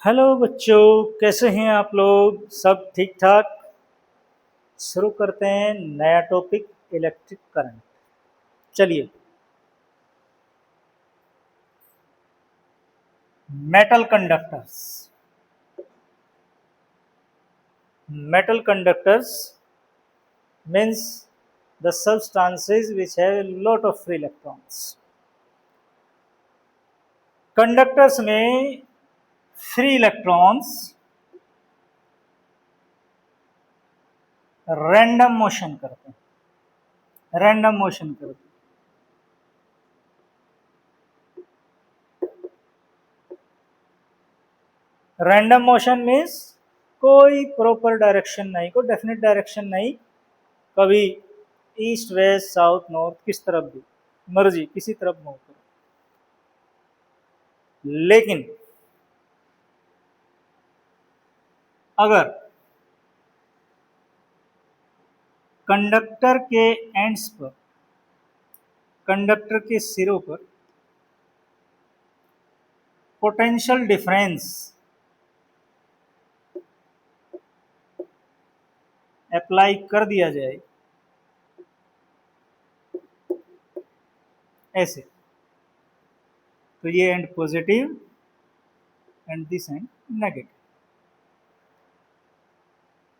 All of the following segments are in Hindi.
हेलो बच्चों, कैसे हैं आप लोग? सब ठीक ठाक? शुरू करते हैं नया टॉपिक, इलेक्ट्रिक करंट। चलिए, metal conductors. Metal conductors means the substances which have a lot of free electrons। Conductors में फ्री इलेक्ट्रॉन्स रैंडम मोशन करते हैं, रैंडम मोशन करते हैं। रैंडम मोशन मीन्स कोई प्रॉपर डायरेक्शन नहीं, कोई डेफिनेट डायरेक्शन नहीं। कभी ईस्ट वेस्ट साउथ नॉर्थ, किस तरफ भी मर्जी किसी तरफ मूव करो। लेकिन अगर कंडक्टर के एंड्स पर, कंडक्टर के सिरों पर पोटेंशियल डिफरेंस अप्लाई कर दिया जाए, ऐसे, तो ये and positive and this and negative.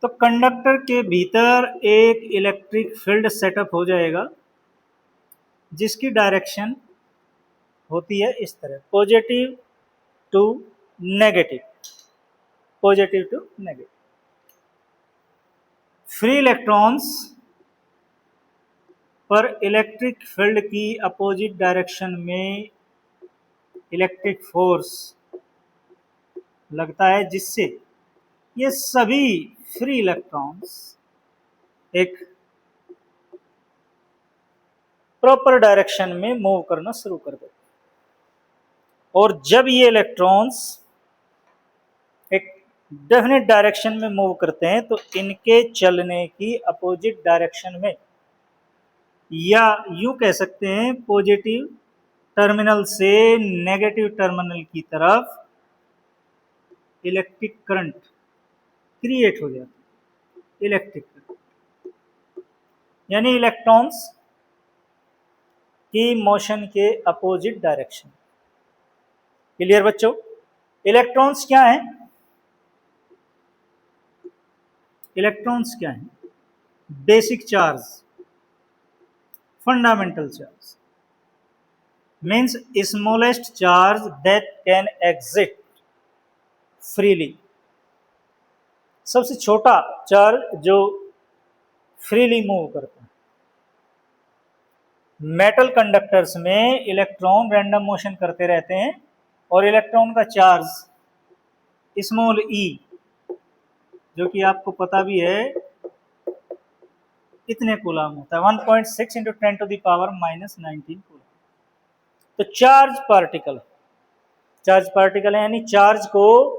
तो कंडक्टर के भीतर एक इलेक्ट्रिक फील्ड सेटअप हो जाएगा जिसकी डायरेक्शन होती है इस तरह, positive to negative, positive to negative. Free electrons पर इलेक्ट्रिक फील्ड की अपोजिट डायरेक्शन में इलेक्ट्रिक फोर्स लगता है, जिससे ये सभी फ्री इलेक्ट्रॉन्स एक प्रॉपर डायरेक्शन में मूव करना शुरू कर देते हैं। और जब ये इलेक्ट्रॉन्स एक डेफिनेट डायरेक्शन में मूव करते हैं तो इनके चलने की अपोजिट डायरेक्शन में, या यूं कह सकते हैं पॉजिटिव टर्मिनल से नेगेटिव टर्मिनल की तरफ इलेक्ट्रिक करंट क्रिएट हो जाता है। इलेक्ट्रिक करंट यानी इलेक्ट्रॉन्स की मोशन के अपोजिट डायरेक्शन। क्लियर बच्चों? इलेक्ट्रॉन्स क्या हैं? इलेक्ट्रॉन्स क्या हैं? Basic charge, fundamental charge means smallest charge that can exit freely. सबसे छोटा चार्ज जो फ्रीली मूव करता है। मेटल कंडक्टर्स में इलेक्ट्रॉन रैंडम मोशन करते रहते हैं और इलेक्ट्रॉन का चार्ज स्मॉल ई, जो कि आपको पता भी है इतने कूलम होता है, 1.6 इंटू 10⁻⁻19 कूलम। तो चार्ज पार्टिकल है, यानी चार्ज को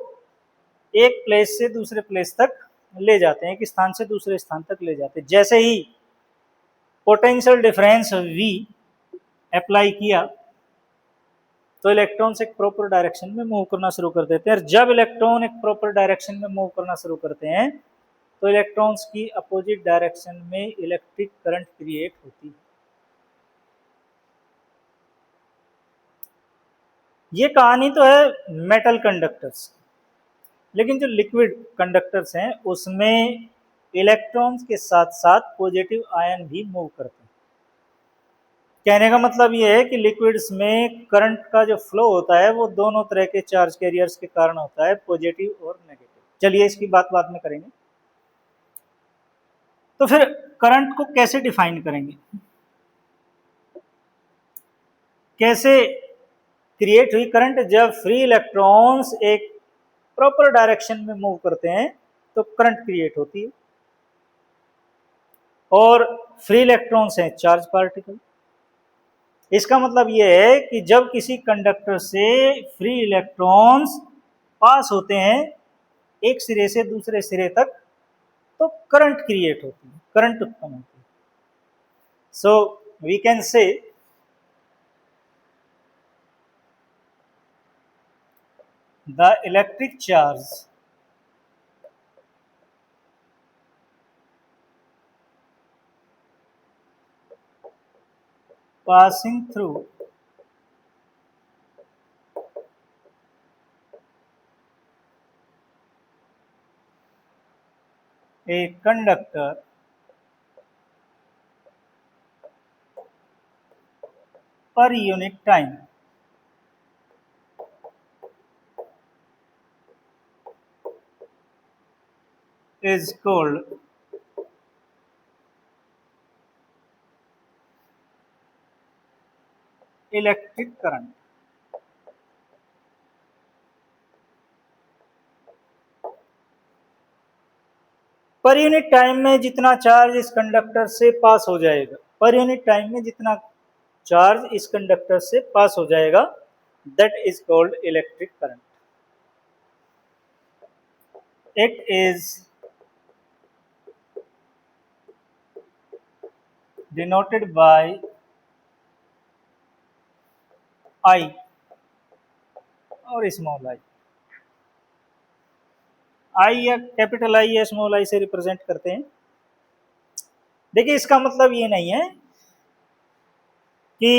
एक प्लेस से दूसरे प्लेस तक ले जाते हैं, एक स्थान से दूसरे स्थान तक ले जाते हैं। जैसे ही पोटेंशियल डिफरेंस V अप्लाई किया तो इलेक्ट्रॉन्स एक प्रॉपर डायरेक्शन में मूव करना शुरू कर देते हैं। और जब इलेक्ट्रॉन एक प्रॉपर डायरेक्शन में मूव करना शुरू करते हैं तो इलेक्ट्रॉन्स की अपोजिट डायरेक्शन में इलेक्ट्रिक करंट क्रिएट होती है। ये कहानी तो है मेटल कंडक्टर्स, लेकिन जो लिक्विड कंडक्टर्स हैं उसमें इलेक्ट्रॉन्स के साथ साथ पॉजिटिव आयन भी मूव करते हैं। कहने का मतलब ये है कि लिक्विड्स में करंट का जो फ्लो होता है वो दोनों तरह के चार्ज कैरियर्स के कारण होता है, पॉजिटिव और नेगेटिव। चलिए इसकी बात बाद में करेंगे। तो फिर करंट को कैसे डिफाइन करेंगे, कैसे क्रिएट हुई करंट? जब फ्री इलेक्ट्रॉन्स एक प्रॉपर डायरेक्शन में मूव करते हैं तो करंट क्रिएट होती है। और फ्री इलेक्ट्रॉन्स हैं चार्ज पार्टिकल। इसका मतलब यह है कि जब किसी कंडक्टर से फ्री इलेक्ट्रॉन्स पास होते हैं एक सिरे से दूसरे सिरे तक तो करंट क्रिएट होती है, करंट उत्पन्न होती है। So we can say the electric charge passing through a conductor per unit time is called electric current. पर यूनिट टाइम में जितना चार्ज इस कंडक्टर से पास हो जाएगा, पर यूनिट टाइम में जितना चार्ज इस कंडक्टर से पास हो जाएगा, that is called electric current. It is denoted by I और स्मॉल आई. आई या कैपिटल आई या स्मॉल आई से रिप्रेजेंट करते हैं. देखिए इसका मतलब ये नहीं है कि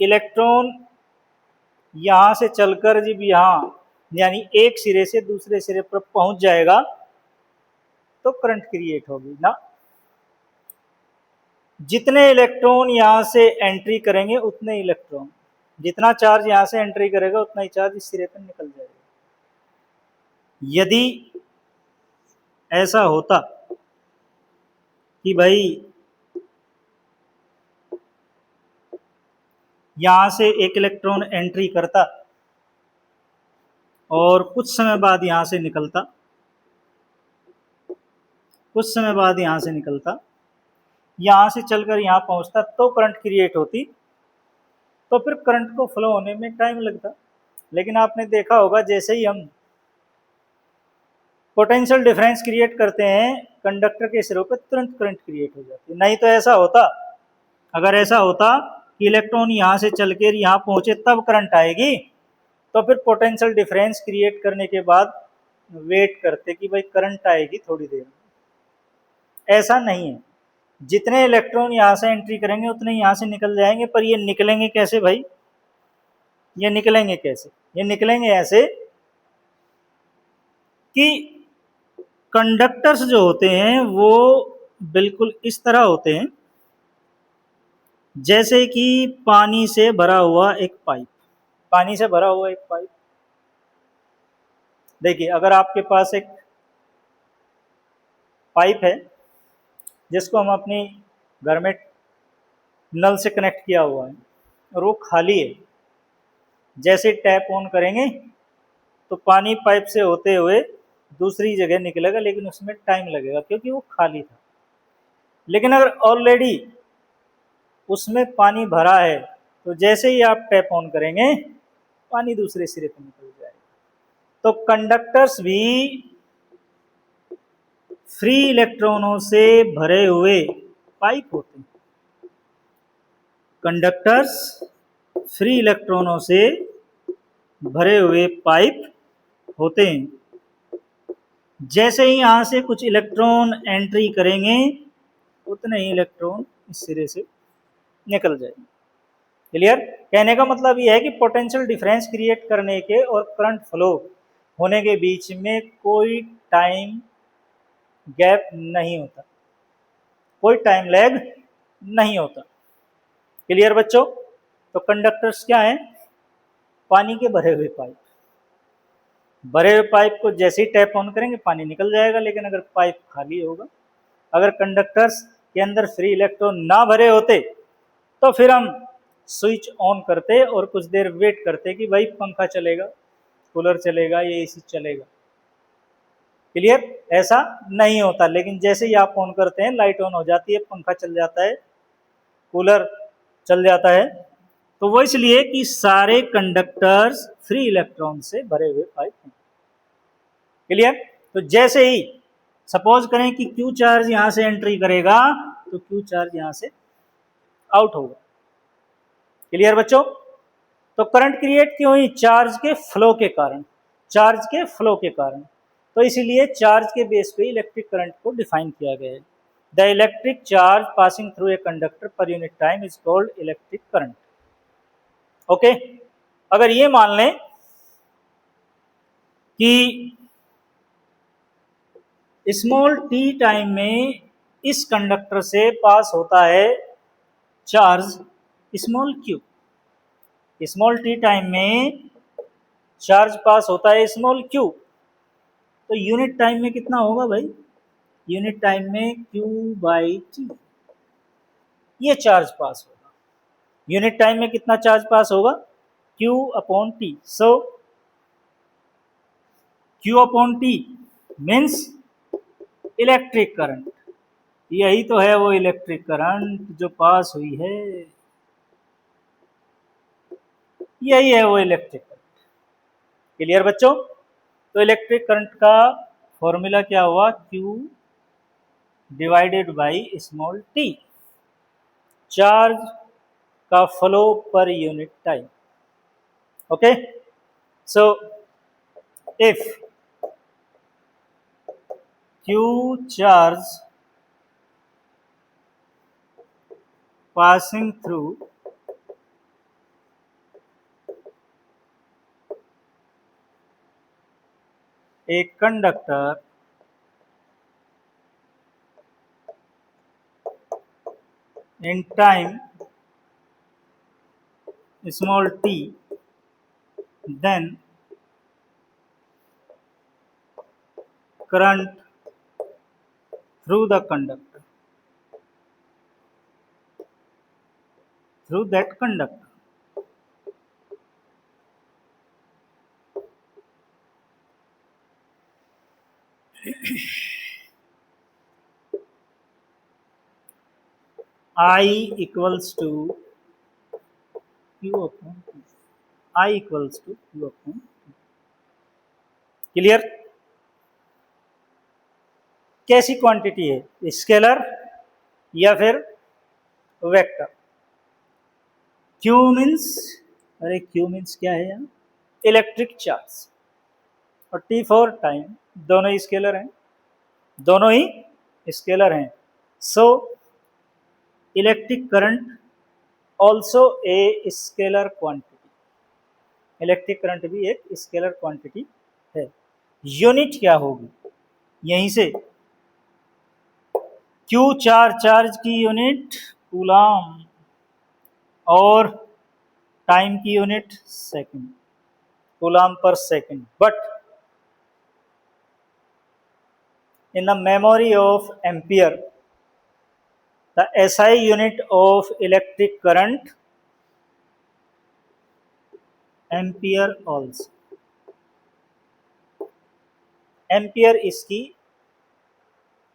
इलेक्ट्रॉन यहां से चलकर जब यहां यानी एक सिरे से दूसरे सिरे पर पहुंच जाएगा तो करंट क्रिएट होगी ना. जितने इलेक्ट्रॉन यहां से एंट्री करेंगे उतने इलेक्ट्रॉन, जितना चार्ज यहां से एंट्री करेगा उतना ही चार्ज इस सिरे पर निकल जाएगा. यदि ऐसा होता कि भाई यहां से एक इलेक्ट्रॉन एंट्री करता और कुछ समय बाद यहां से निकलता, कुछ समय बाद यहां से निकलता, यहां से चलकर यहां पहुंचता तो करंट क्रिएट होती, तो फिर करंट को फ्लो होने में टाइम लगता. लेकिन आपने देखा होगा जैसे ही हम पोटेंशियल डिफरेंस क्रिएट करते हैं कंडक्टर के सिरों पर तुरंत करंट क्रिएट हो जाती है. नहीं तो ऐसा होता, अगर ऐसा होता कि इलेक्ट्रॉन यहां से चलकर यहां पहुंचे तब करंट आएगी, तो फिर पोटेंशियल डिफरेंस क्रिएट करने के बाद वेट करते कि भाई करंट आएगी थोड़ी देर में. ऐसा नहीं है, जितने इलेक्ट्रॉन यहां से एंट्री करेंगे उतने यहां से निकल जाएंगे. पर ये निकलेंगे कैसे भाई? ये निकलेंगे कैसे? ये निकलेंगे ऐसे कि कंडक्टर्स जो होते हैं वो बिल्कुल इस तरह होते हैं जैसे कि पानी से भरा हुआ एक पाइप. पानी से भरा हुआ एक पाइप. देखिए अगर आपके पास एक पाइप है जिसको हम अपने घर में नल से कनेक्ट किया हुआ है और वो खाली है, जैसे टैप ऑन करेंगे तो पानी पाइप से होते हुए दूसरी जगह निकलेगा, लेकिन उसमें टाइम लगेगा क्योंकि वो खाली था. लेकिन अगर ऑलरेडी उसमें पानी भरा है तो जैसे ही आप टैप ऑन करेंगे पानी दूसरे सिरे पर निकल जाएगा. तो कंडक्टर्स भी फ्री इलेक्ट्रॉनों से भरे हुए पाइप होते हैं. कंडक्टर्स फ्री इलेक्ट्रॉनों से भरे हुए पाइप होते हैं. जैसे ही यहां से कुछ इलेक्ट्रॉन एंट्री करेंगे उतने ही इलेक्ट्रॉन इस सिरे से निकल जाएंगे. क्लियर? कहने का मतलब यह है कि पोटेंशियल डिफरेंस क्रिएट करने के और करंट फ्लो होने के बीच में कोई टाइम गैप नहीं होता, कोई टाइम लैग नहीं होता. क्लियर बच्चों? तो कंडक्टर्स क्या हैं? पानी के भरे हुए पाइप. भरे हुए पाइप को जैसे ही टैप ऑन करेंगे पानी निकल जाएगा. लेकिन अगर पाइप खाली होगा, अगर कंडक्टर्स के अंदर फ्री इलेक्ट्रॉन ना भरे होते तो फिर हम स्विच ऑन करते और कुछ देर वेट करते कि भाई पंखा चलेगा, कूलर चलेगा, या एसी चलेगा. क्लियर? ऐसा नहीं होता. लेकिन जैसे ही आप ऑन करते हैं लाइट ऑन हो जाती है, पंखा चल जाता है, कूलर चल जाता है. तो वो इसलिए कि सारे कंडक्टर्स फ्री इलेक्ट्रॉन से भरे हुए पाइप हैं. क्लियर? तो जैसे ही सपोज करें कि क्यू चार्ज यहां से एंट्री करेगा तो क्यू चार्ज यहां से आउट होगा. क्लियर बच्चों? तो करंट क्रिएट क्यों हुई? चार्ज के फ्लो के कारण. चार्ज के फ्लो के कारण। तो इसीलिए चार्ज के बेस पे इलेक्ट्रिक करंट को डिफाइन किया गया है। The electric charge passing through a conductor पर unit time is called electric current. Okay, अगर ये मान लें कि स्मॉल टी टाइम में इस कंडक्टर से पास होता है charge small q, small t time में चार्ज पास होता है स्मॉल क्यू, तो यूनिट टाइम में कितना होगा भाई? यूनिट टाइम में क्यू बाई टी ये चार्ज पास होगा। यूनिट टाइम में कितना चार्ज पास होगा? Q upon t. So q upon t means electric current. यही तो है वो इलेक्ट्रिक करंट जो पास हुई है, यही है वो इलेक्ट्रिक करंट। क्लियर बच्चों? तो इलेक्ट्रिक करंट का फॉर्मूला क्या हुआ? Q divided by small t, charge का flow per unit time. Okay, so if q charge passing through a conductor in time small t, then current through the conductor, through that conductor I equals to q upon t, I equals to q upon t। Clear? कैसी क्वांटिटी है? स्केलर या फिर वेक्टर? क्यू मीन्स, अरे क्यू मीन्स क्या है यहाँ? इलेक्ट्रिक चार्ज, और टी फॉर टाइम। दोनों ही स्केलर हैं, दोनों ही स्केलर हैं। So electric current also a scalar quantity, electric current भी एक स्केलर क्वांटिटी है। यूनिट क्या होगी? यहीं से क्यू चार्ज की यूनिट कूलाम, और टाइम की यूनिट सेकंड, कूलाम पर second. But in the memory of ampere, the SI unit of electric current ampere also, ampere इसकी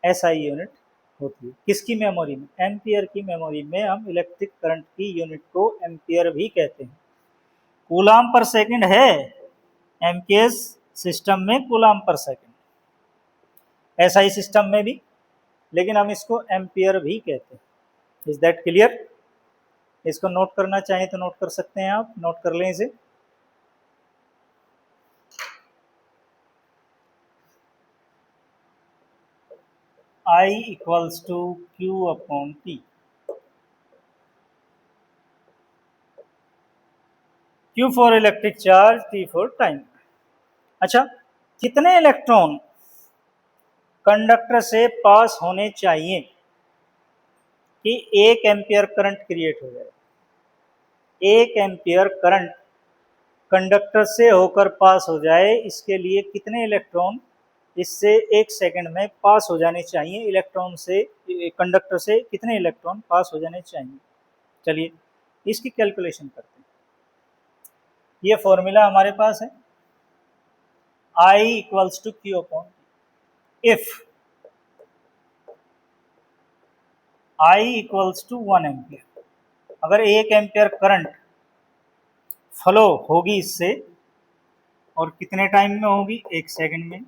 SI यूनिट होती है। किसकी मेमोरी में? एम्पियर की मेमोरी में हम इलेक्ट्रिक करंट की यूनिट को एम्पियर भी कहते हैं। कूलाम पर सेकंड है एम्पियर सिस्टम में, कूलाम पर सेकंड SI सिस्टम में भी, लेकिन हम इसको एम्पियर भी कहते हैं। Is that clear? इसको नोट करना चाहें तो नोट कर सकते हैं, आप नोट कर लें इसे। I equals to Q upon T। Q for electric charge, T for time. अच्छा, कितने इलेक्ट्रॉन कंडक्टर से पास होने चाहिए कि 1 एम्पियर करंट क्रिएट हो जाए? 1 एम्पियर करंट कंडक्टर से होकर पास हो जाए, इसके लिए कितने इलेक्ट्रॉन इससे 1 सेकंड में पास हो जाने चाहिए? इलेक्ट्रॉन से, कंडक्टर से कितने इलेक्ट्रॉन पास हो जाने चाहिए? चलिए इसकी कैलकुलेशन करते हैं। ये फॉर्मूला हमारे पास है, I equals to Q upon if I equals to 1 ampere, अगर 1 एम्पियर करंट फ्लो होगी इससे, और कितने टाइम में होगी? 1 सेकंड में,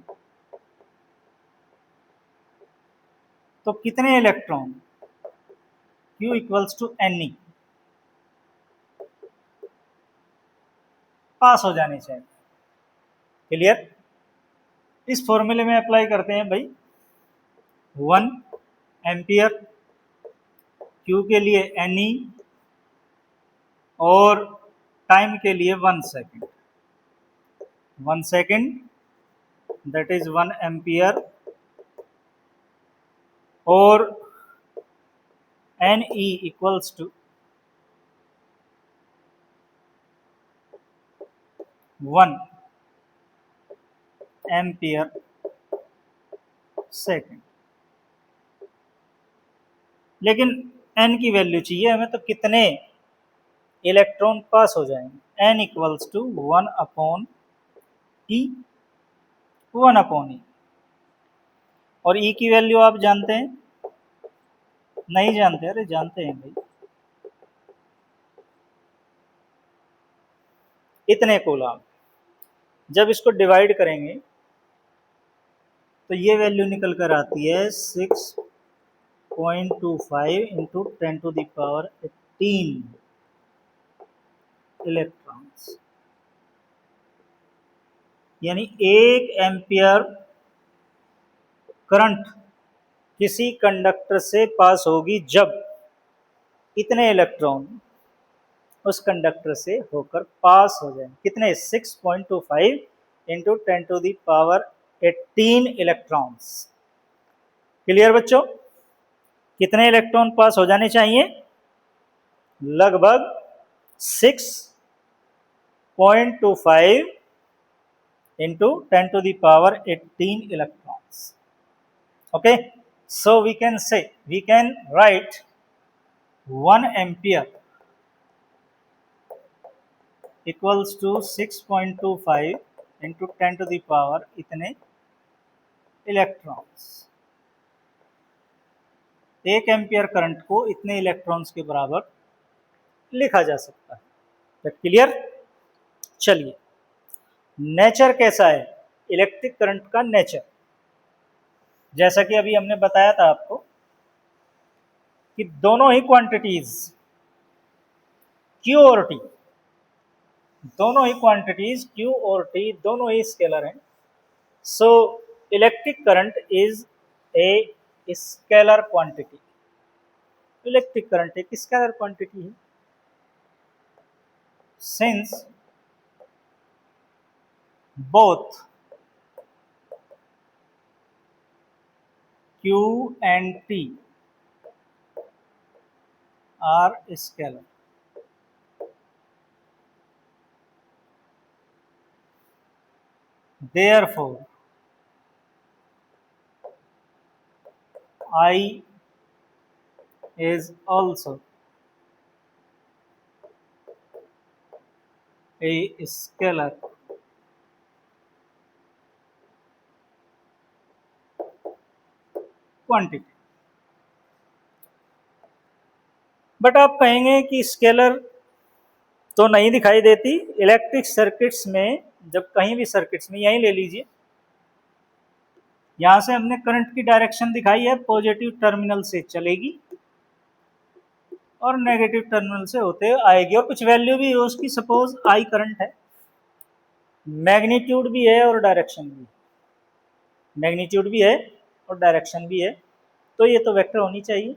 तो कितने electron? Q equals to Ne पास हो जाने चाहिए। क्लियर? इस फॉर्मूले में अप्लाई करते हैं भाई, 1 एम्पियर, क्यू के लिए एनई और टाइम के लिए 1 second, 1 second that is 1 ampere और n e equals to 1 ampere second. लेकिन एन की वैल्यू चाहिए हमें, तो कितने इलेक्ट्रॉन पास हो जाएंगे? N equals to 1 upon e, 1 upon e. और ई की वैल्यू आप जानते हैं? नहीं जानते? अरे जानते हैं भाई, इतने कूलम। जब इसको डिवाइड करेंगे तो ये वैल्यू निकल कर आती है 6.25 into 10 to the power 18 electrons. यानी 1 एम्पियर करंट किसी कंडक्टर से पास होगी जब इतने इलेक्ट्रॉन उस कंडक्टर से होकर पास हो जाए। कितने? 6.25 into 10 to the power 18 electrons. Clear बच्चों? कितने इलेक्ट्रॉन पास हो जाने चाहिए? लगभग 6.25 into 10 to the power 18 electrons. Okay, so we can write 1 ampere equals to 6.25 into 10 to the power इतने इलेक्ट्रॉन्स। 1 एम्पियर करंट को इतने इलेक्ट्रॉन्स के बराबर लिखा जा सकता है। That clear? चलिए, नेचर कैसा है इलेक्ट्रिक करंट का? नेचर जैसा कि अभी हमने बताया था आपको कि दोनों ही क्वांटिटीज Q और T, दोनों ही क्वांटिटीज Q और T दोनों ही स्केलर हैं। So electric current is a scalar quantity. Electric current एक स्केलर क्वांटिटी है। Since both Q and T are scalar, therefore I is also a scalar quantity. But आप कहेंगे कि स्केलर तो नहीं दिखाई देती इलेक्ट्रिक सर्किट्स में। जब कहीं भी सर्किट्स में, यहीं ले लीजिए, यहां से हमने करंट की डायरेक्शन दिखाई है, पॉजिटिव टर्मिनल से चलेगी और नेगेटिव टर्मिनल से होते आएगी, और कुछ वैल्यू भी है उसकी। सपोज आई करंट है, मैग्नीट्यूड भी है और डायरेक्शन भी है, मैग्नीट्यूड भी है और डायरेक्शन भी है, तो ये तो वेक्टर होनी चाहिए।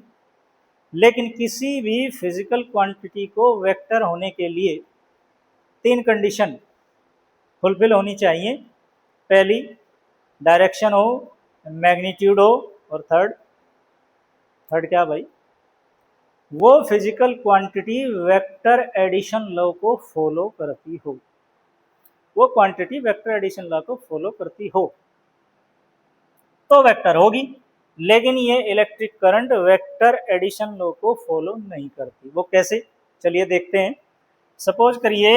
लेकिन किसी भी फिजिकल क्वांटिटी को वेक्टर होने के लिए 3 कंडीशन फुलफिल होनी चाहिए। पहली, डायरेक्शन हो, मैग्नीट्यूड हो, और थर्ड क्या भाई? वो physical quantity vector addition law को फॉलो करती हो। वो क्वांटिटी वेक्टर एडिशन लॉ को फॉलो करती हो तो वेक्टर होगी। लेकिन ये electric current vector addition law को फॉलो नहीं करती। वो कैसे? चलिए देखते हैं। सपोज करिए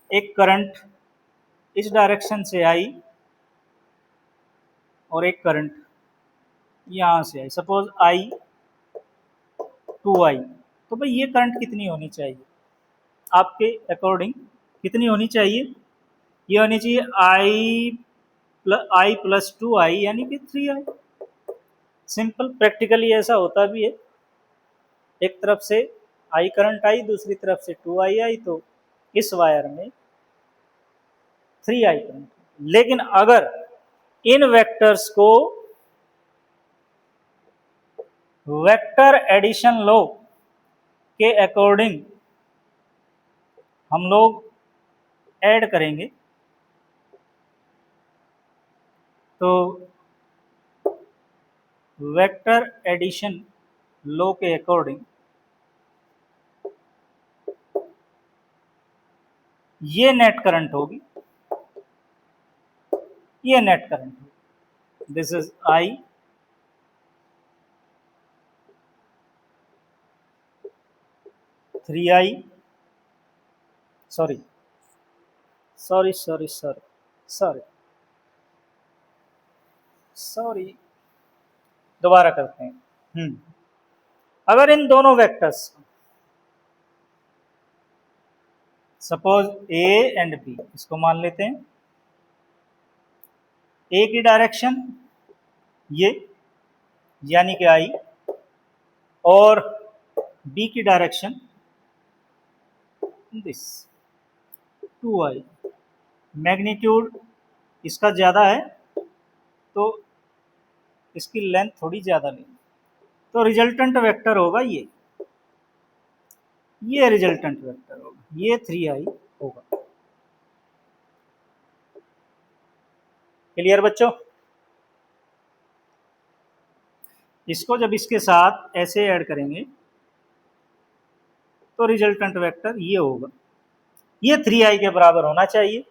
एक करंट इस डायरेक्शन से आई और एक करंट यहां से आई, सपोज आई 2i। तो भाई ये करंट कितनी होनी चाहिए आपके अकॉर्डिंग? कितनी होनी चाहिए? ये होनी चाहिए आई प्लस 2i, यानी कि 3i। सिंपल, प्रैक्टिकली ऐसा होता भी है। एक तरफ से आई करंट आई, दूसरी तरफ से 2i आई, तो इस वायर में 3i करंट। लेकिन अगर इन वेक्टर्स को वेक्टर एडिशन लॉ के अकॉर्डिंग हम लोग ऐड करेंगे तो वेक्टर एडिशन लॉ के अकॉर्डिंग ये नेट करंट होगी, ये नेट करंट होगी। This is I, three I, sorry sorry sorry sorry sorry sorry दोबारा करते हैं। अगर इन दोनों vectors suppose A and B, इसको मान लेते हैं ए की डायरेक्शन ये यानी कि आई, और बी की डायरेक्शन दिस 2i। मैग्नीट्यूड इसका ज़्यादा है तो इसकी लेंथ थोड़ी ज़्यादा लेंगे, तो रिजल्टेंट वेक्टर होगा ये रिजल्टेंट वेक्टर होगा, ये 3i होगा। क्लियर बच्चों? इसको जब इसके साथ ऐसे ऐड करेंगे तो रिजल्टेंट वेक्टर ये होगा, ये 3i के बराबर होना चाहिए,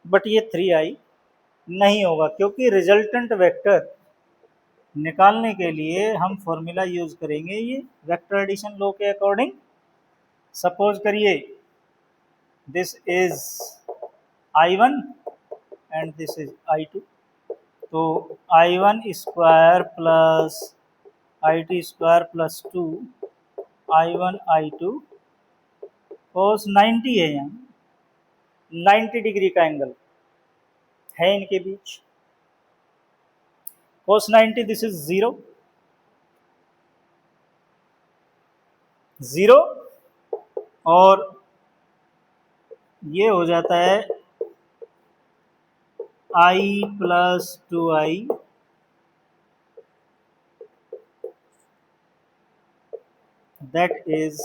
बट ये 3i नहीं होगा क्योंकि रिजल्टेंट वेक्टर निकालने के लिए हम फॉर्मूला यूज करेंगे ये वेक्टर एडिशन लॉ के अकॉर्डिंग। सपोज करिए this is i1 and this is i2, तो i1 square plus i2 square plus 2 i1 i2 cos 90 है, यहाँ 90 डिग्री का एंगल है इनके बीच। cos 90 दिस इज 0 0, और ये हो जाता है i plus 2i that is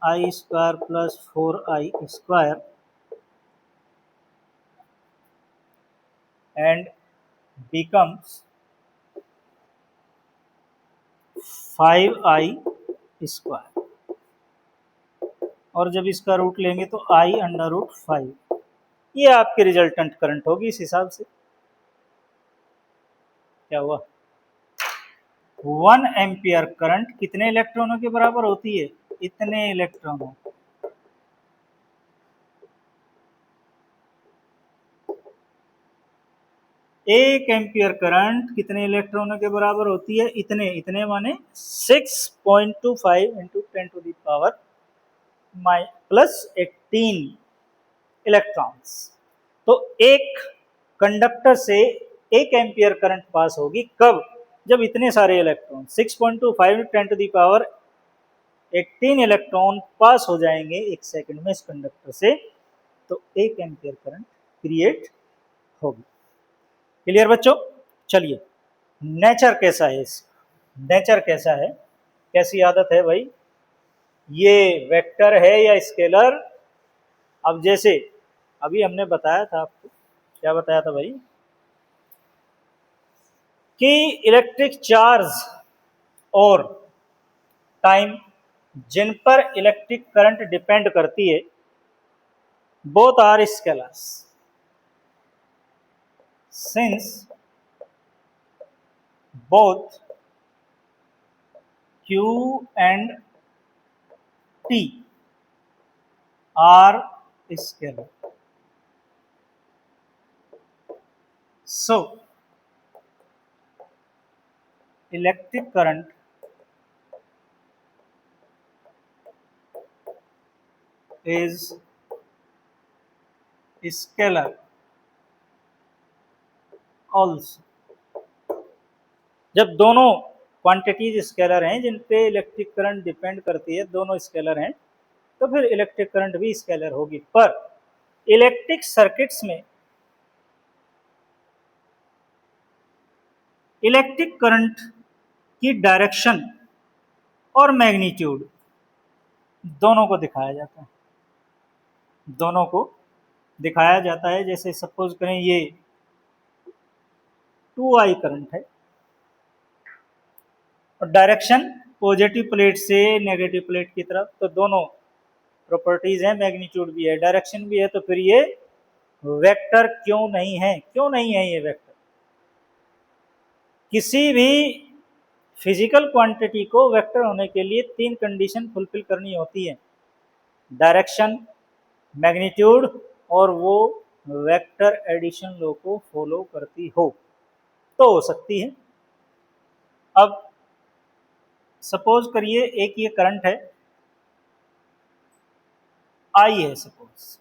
i square plus 4i square and becomes 5i square, और जब इसका रूट लेंगे तो i अंडर रूट 5, ये आपकी रिजल्टेंट करंट होगी। इस हिसाब से क्या हुआ, 1 एम्पियर करंट कितने इलेक्ट्रॉनों के बराबर होती है, इतने इलेक्ट्रॉनों। एक एम्पियर करंट कितने इलेक्ट्रॉनों के बराबर होती है, इतने, इतने माने 6.25 into 10 to the power plus 18 electrons. तो एक कंडक्टर से 1 एम्पियर करंट पास होगी कब, जब इतने सारे electron 6.25 10 to the power 18 electron पास हो जाएंगे 1 सेकंड में इस कंडक्टर से, तो 1 एम्पियर करंट क्रिएट होगी। क्लियर बच्चों? चलिए नेचर कैसा है नेचर कैसा है, कैसी आदत है भाई, ये वेक्टर है या स्केलर। अब जैसे अभी हमने बताया था आपको, क्या बताया था भाई, कि इलेक्ट्रिक चार्ज और टाइम जिन पर इलेक्ट्रिक करंट डिपेंड करती है both are scalars, since both Q and T are scalar. So, electric current is scalar also. जब दोनों क्वांटिटीज स्केलर हैं जिन पे इलेक्ट्रिक करंट डिपेंड करती है, दोनों स्केलर हैं, तो फिर इलेक्ट्रिक करंट भी स्केलर होगी। पर इलेक्ट्रिक सर्किट्स में इलेक्ट्रिक करंट की डायरेक्शन और मैग्नीट्यूड दोनों को दिखाया जाता है, दोनों को दिखाया जाता है। जैसे सपोज करें ये 2I करंट है और डायरेक्शन पॉजिटिव प्लेट से नेगेटिव प्लेट की तरफ, तो दोनों प्रॉपर्टीज हैं, मैग्नीट्यूड भी है, डायरेक्शन भी है, तो फिर ये वेक्टर क्यों नहीं है? क्यों नहीं है ये वेक्टर? किसी भी फिजिकल क्वांटिटी को वेक्टर होने के लिए 3 कंडीशन फुलफिल करनी होती है, डायरेक्शन, मैग्नीट्यूड और वो वेक्टर एडिशन लॉ को फॉलो करती हो तो हो सकती है। अब सपोज करिए एक ये करंट है I है सपोज,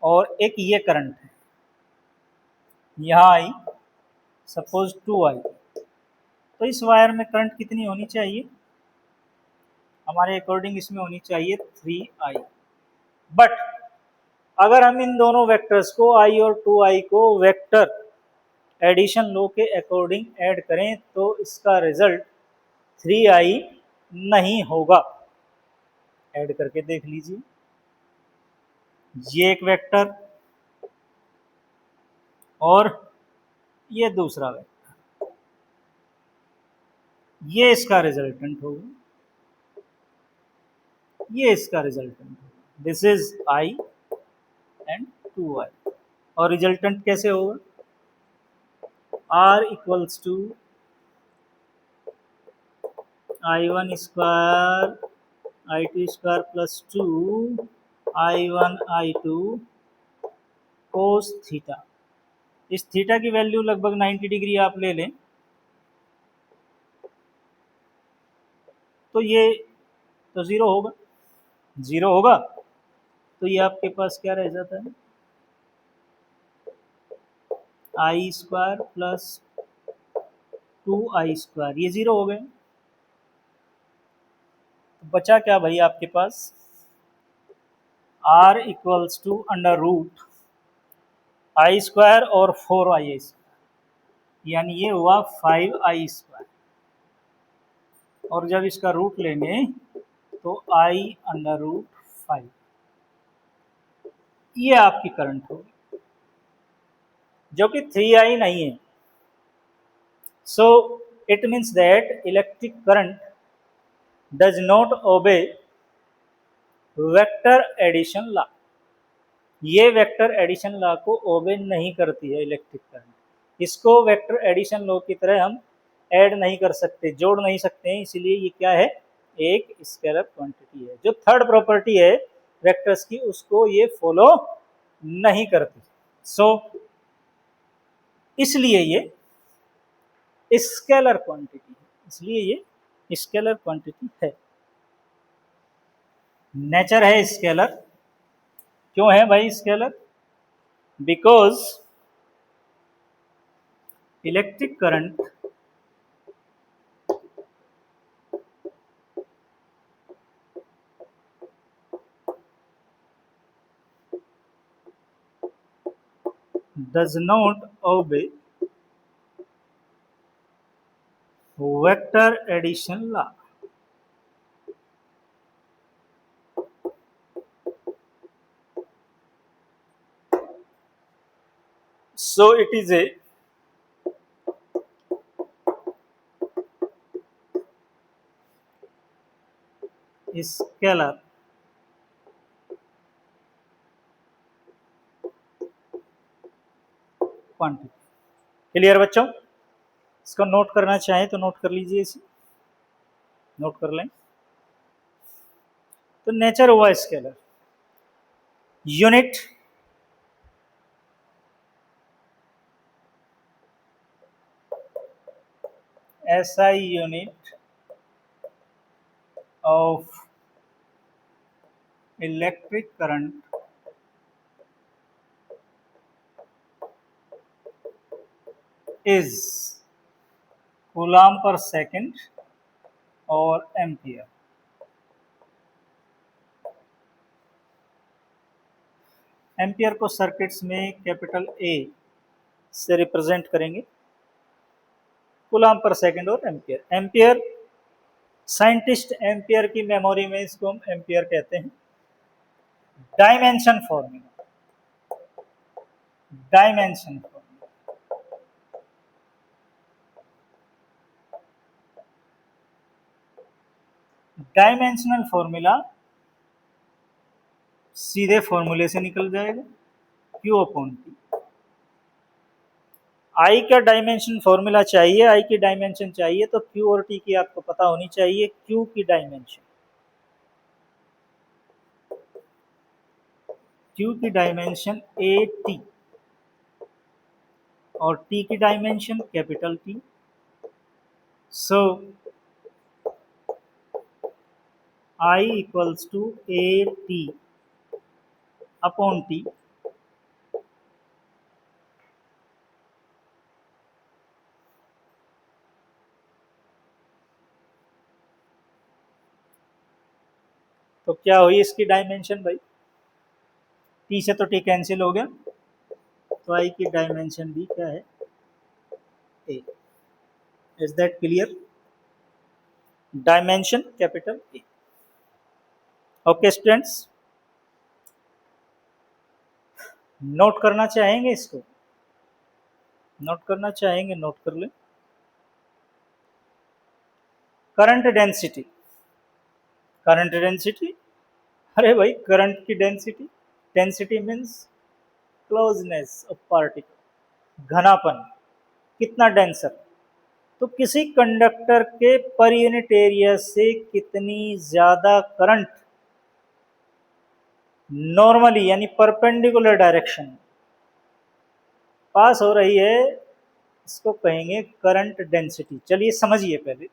और एक ये करंट है यहाँ I, सपोज 2I। तो इस वायर में करंट कितनी होनी चाहिए? हमारे अकॉर्डिंग इसमें होनी चाहिए 3I। बट अगर हम इन दोनों वेक्टर्स को I और 2I को वेक्टर एडिशन लॉ के अकॉर्डिंग ऐड करें तो इसका रिजल्ट 3I नहीं होगा। ऐड करके देख लीजिए, ये एक वेक्टर और ये दूसरा वेक्टर, ये इसका रिजल्टेंट होगा, ये इसका रिजल्टेंट होगा। This is I and 2I। और रिजल्टेंट कैसे होगा? R equals to I1 square I2 square plus 2 I1 I2 cos theta. इस थीटा की वैल्यू लगभग 90 डिग्री आप ले लें तो ये तो जीरो होगा, जीरो होगा तो ये आपके पास क्या रह जाता है? I square plus 2I square, ये जीरो हो गए। तो बचा क्या भाई आपके पास? R equals to under root I square और 4I स्क्वायर, यानी ये हुआ 5I स्क्वायर। और जब इसका रूट लेंगे तो I अंडर रूट 5, ये आपकी करंट होगी जो कि 3I नहीं है। So it means that electric current does not obey vector addition law. ये वेक्टर एडिशन लॉ को ओबे नहीं करती है इलेक्ट्रिक करंट। इसको वेक्टर एडिशन लॉ की तरह हम ऐड नहीं कर सकते, जोड़ नहीं सकते हैं, इसीलिए ये क्या है? एक स्केलर क्वांटिटी है। जो थर्ड प्रॉपर्टी है वेक्टर्स की उसको ये फॉलो नहीं करती। सो इसलिए ये स्केलर क्वांटिटी है, इसलिए ये स्केलर क्वांटिटी है। नेचर है स्केलर। क्यों है भाई scalar? Because electric current does not obey vector addition law. So it is a scalar quantity. Clear बच्चों? इसको नोट करना चाहें तो नोट कर लीजिए, इसे नोट कर लें। तो नेचर हुआ scalar, unit SI unit of electric current is coulomb per second और एम्पियर। एम्पियर को सर्किट्स में कैपिटल ए से रिप्रेजेंट करेंगे, कूलम्ब पर सेकंड और एम्पियर। एम्पियर साइंटिस्ट एम्पियर की मेमोरी में इसको हम एम्पियर कहते हैं। Dimension formula, dimension formula, dimensional formula सीधे फॉर्मूले से निकल जाएगा, Q अपॉन T। आई का डायमेंशन फॉर्मूला चाहिए, आई की डायमेंशन चाहिए तो Q और T की आपको पता होनी चाहिए। Q की डायमेंशन, Q की डायमेंशन AT और T की dimension capital T। So I equals to AT upon T। तो क्या हुई इसकी डायमेंशन भाई? T से तो T कैंसिल हो गया, तो I की डायमेंशन भी क्या है? A। Is that clear? Dimension capital A। Okay students, note करना चाहेंगे इसको? नोट करना चाहेंगे, नोट कर लें। करंट डेंसिटी, करंट डेंसिटी, अरे भाई करंट की density, density means closeness of particle, घनापन, कितना डेंसर। तो किसी कंडक्टर के पर यूनिट एरिया से कितनी ज्यादा करंट नॉर्मली यानी परपेंडिकुलर डायरेक्शन पास हो रही है, इसको कहेंगे करंट डेंसिटी। चलिए समझिए पहले,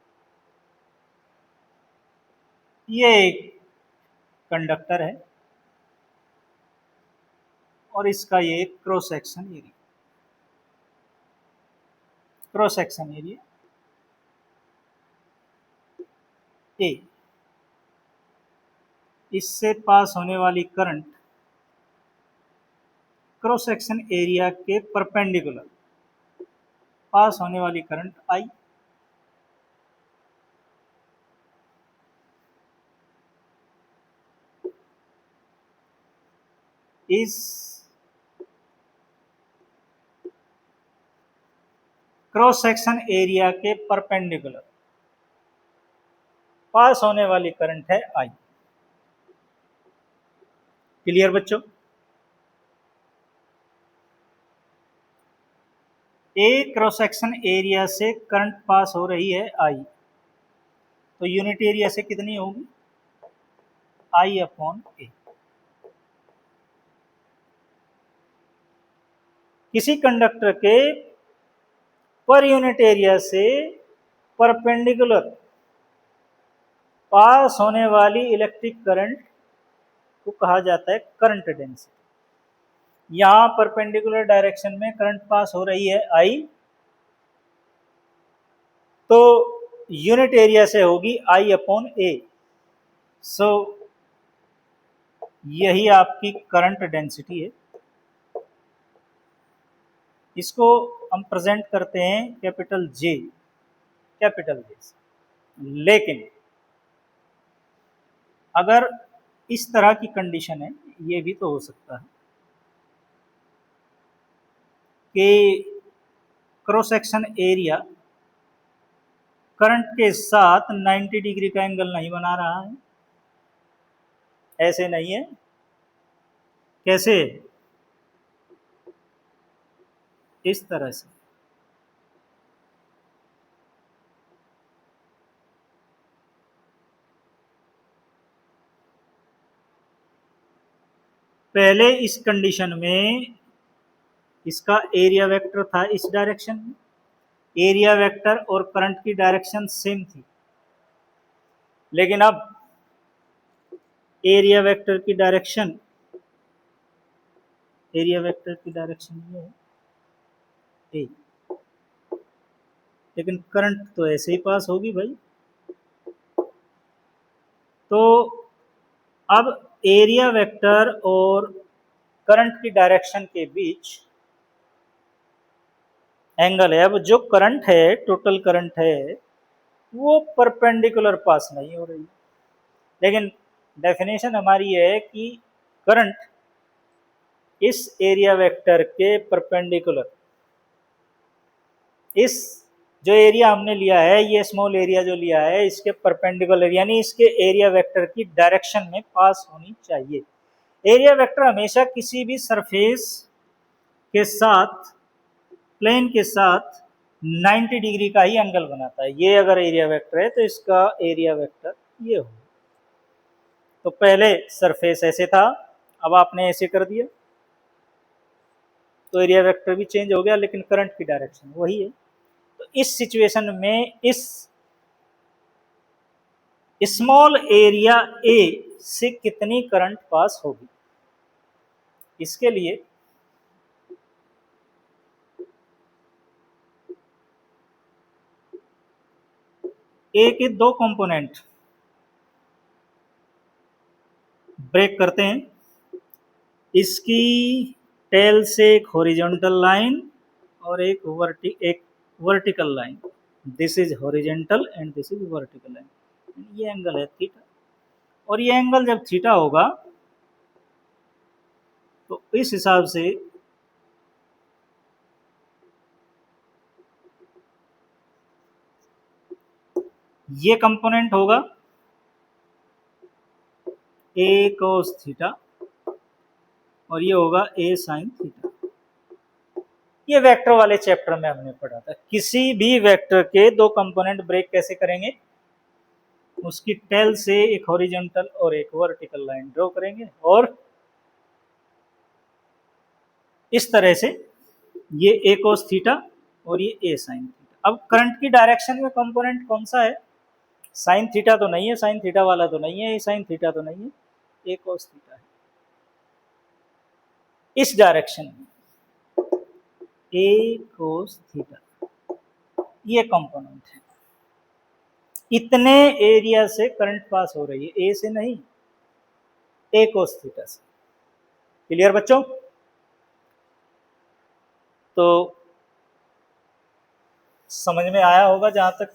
ये एक कंडक्टर है और इसका ये cross section area, cross section area A, इससे पास होने वाली करंट क्रॉस सेक्शन एरिया के परपेंडिकुलर पास होने वाली करंट आई। इस क्रॉस सेक्शन एरिया के परपेंडिकुलर पास होने वाली करंट है आई। क्लियर बच्चों? ए क्रॉस सेक्शन एरिया से करंट पास हो रही है आई, तो यूनिट एरिया से कितनी होगी? आई अपॉन ए। किसी कंडक्टर के पर यूनिट एरिया से परपेंडिकुलर पास होने वाली इलेक्ट्रिक करंट को कहा जाता है करंट डेंसिटी। यहां परपेंडिकुलर डायरेक्शन में करंट पास हो रही है आई, तो यूनिट एरिया से होगी आई अपॉन ए। सो यही आपकी करंट डेंसिटी है। इसको हम प्रेजेंट करते हैं कैपिटल जे, कैपिटल जे। लेकिन अगर इस तरह की कंडीशन है, ये भी तो हो सकता है कि क्रॉस सेक्शन एरिया करंट के साथ 90 डिग्री का एंगल नहीं बना रहा है, ऐसे नहीं है। कैसे? इस तरह से। पहले इस कंडीशन में इसका एरिया वेक्टर था इस डायरेक्शन में, एरिया वेक्टर और करंट की डायरेक्शन सेम थी। लेकिन अब एरिया वेक्टर की डायरेक्शन, एरिया वेक्टर की डायरेक्शन ये है ए, लेकिन करंट तो ऐसे ही पास होगी भाई। तो अब एरिया वेक्टर और करंट की डायरेक्शन के बीच एंगल है। अब जो करंट है, टोटल करंट है, वो परपेंडिकुलर पास नहीं हो रही, लेकिन डेफिनेशन हमारी है कि करंट इस एरिया वेक्टर के परपेंडिकुलर, इस जो एरिया हमने लिया है, ये स्मॉल एरिया जो लिया है, इसके परपेंडिकुलर यानी इसके एरिया वेक्टर की डायरेक्शन में पास होनी चाहिए। एरिया वेक्टर हमेशा किसी भी सरफेस के साथ, प्लेन के साथ 90 डिग्री का ही एंगल बनाता है। ये अगर एरिया वेक्टर है तो इसका एरिया वेक्टर ये हो। तो पहले सरफेस ऐसे था, अब आपने ऐसे कर दिया तो एरिया वेक्टर भी चेंज हो गया, लेकिन करंट की डायरेक्शन वही है। तो इस सिचुएशन में इस स्मॉल एरिया ए से कितनी करंट पास होगी, इसके लिए ए के दो कंपोनेंट ब्रेक करते हैं। इसकी टेल से एक हॉरिजॉन्टल लाइन और एक vertical line, this is horizontal and this is vertical line. ये एंगल है थीटा, और ये एंगल जब थीटा होगा तो इस हिसाब से ये कंपोनेंट होगा ए cos थीटा और ये होगा ए sin थीटा। ये वेक्टर वाले चैप्टर में हमने पढ़ा था। किसी भी वेक्टर के दो कंपोनेंट ब्रेक कैसे करेंगे, उसकी टेल से एक हॉरिजॉन्टल और एक वर्टिकल लाइन ड्रॉ करेंगे, और इस तरह से ये ए cos थीटा और ये ए sin थीटा। अब करंट की डायरेक्शन में कंपोनेंट कौन सा है, साइन थीटा तो नहीं है, साइन थीटा वाला तो नहीं है, ये साइन थीटा तो नहीं है, ए cos थीटा है। इस डायरेक्शन में ए cos थीटा ये कंपोनेंट है। इतने एरिया से करंट पास हो रही है, ए से नहीं, ए cos थीटा से। क्लियर बच्चों? तो समझ में आया होगा जहां तक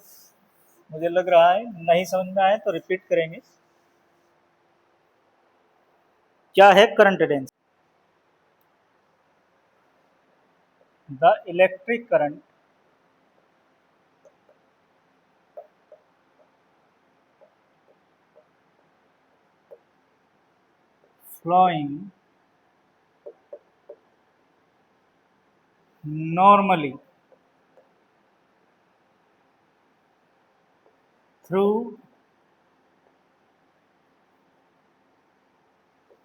मुझे लग रहा है। नहीं समझ में आए तो रिपीट करेंगे। क्या है current density? The electric current flowing normally through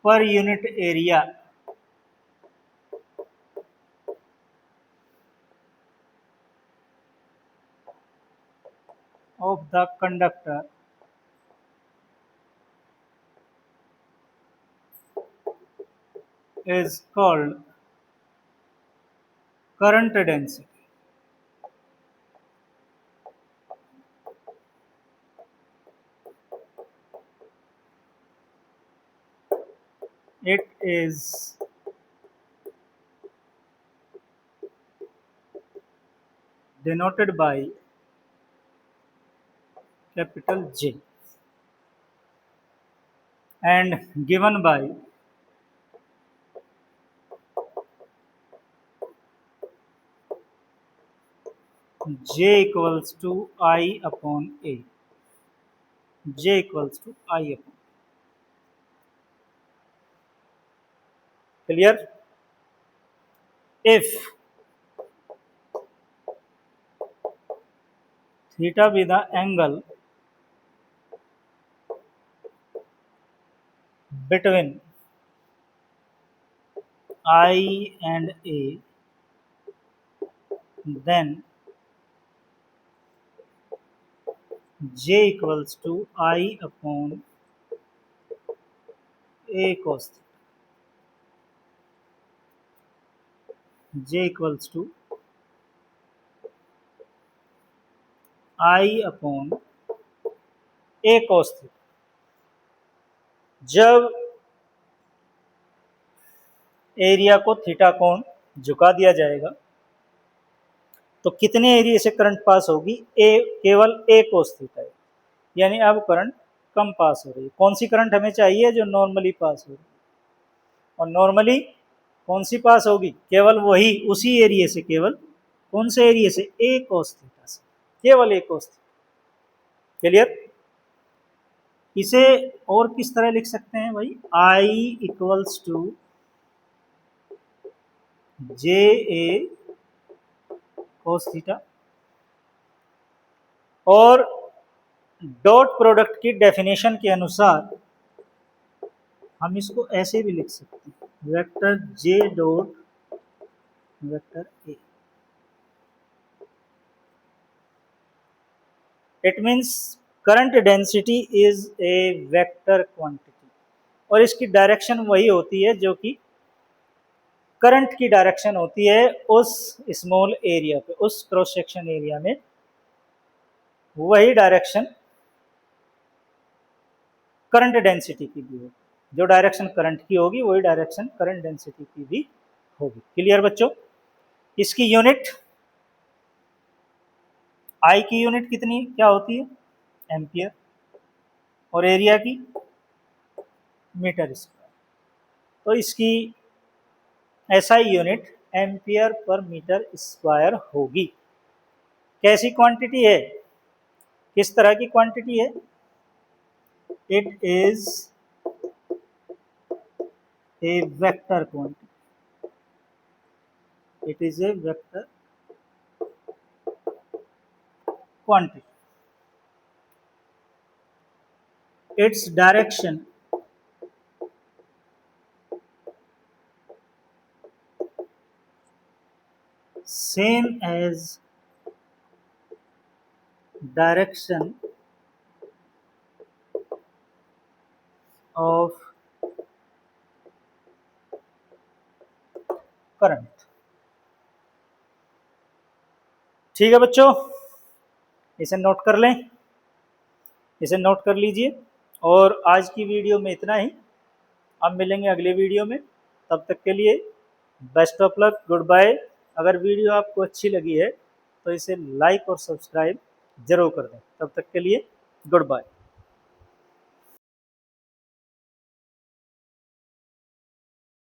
per unit area of the conductor is called current density. It is denoted by capital J and given by J equals to I upon A. J equals to I upon. Clear? If theta be the angle between I and A, then J equals to I upon A cos theta. J equals to I upon A cos theta। जब एरिया को थीटा कोण झुका दिया जाएगा तो कितने एरिया से करंट पास होगी? केवल ए कोस थीटा है, यानी अब करंट कम पास हो रही है। कौन सी करंट हमें चाहिए? जो नॉर्मली पास हो रही है। और नॉर्मली कौन सी पास होगी? केवल वही, उसी एरिया से, केवल कौन से एरिया से? ए कोस थीटा से, केवल ए कोस थीटा। क्लियर? इसे और किस तरह लिख सकते हैं भाई? I equals to J A cos theta, और डॉट प्रोडक्ट की डेफिनेशन के अनुसार हम इसको ऐसे भी लिख सकते हैं, vector J dot vector A. It means current density is a vector quantity, और इसकी डायरेक्शन वही होती है जो कि करंट की डायरेक्शन होती है उस स्मॉल एरिया पे, उस क्रॉस सेक्शन एरिया में। वही डायरेक्शन करंट डेंसिटी की भी होगी, जो डायरेक्शन करंट की होगी वही डायरेक्शन करंट डेंसिटी की भी होगी। क्लियर बच्चों? इसकी यूनिट, आई की यूनिट कितनी क्या होती है? एम्पियर, और एरिया की मीटर स्क्वायर। तो इसकी SI unit ampere per metre square होगी। कैसी क्वांटिटी है? किस तरह की क्वांटिटी है? It is a vector quantity, it is a vector quantity. Its direction same as direction of current। ठीक है बच्चों, इसे नोट कर लें, इसे नोट कर लीजिए। और आज की वीडियो में इतना ही, अब मिलेंगे अगले वीडियो में। तब तक के लिए best of luck, good bye. अगर वीडियो आपको अच्छी लगी है तो इसे लाइक और सब्सक्राइब जरूर कर दें। तब तक के लिए गुड बाय।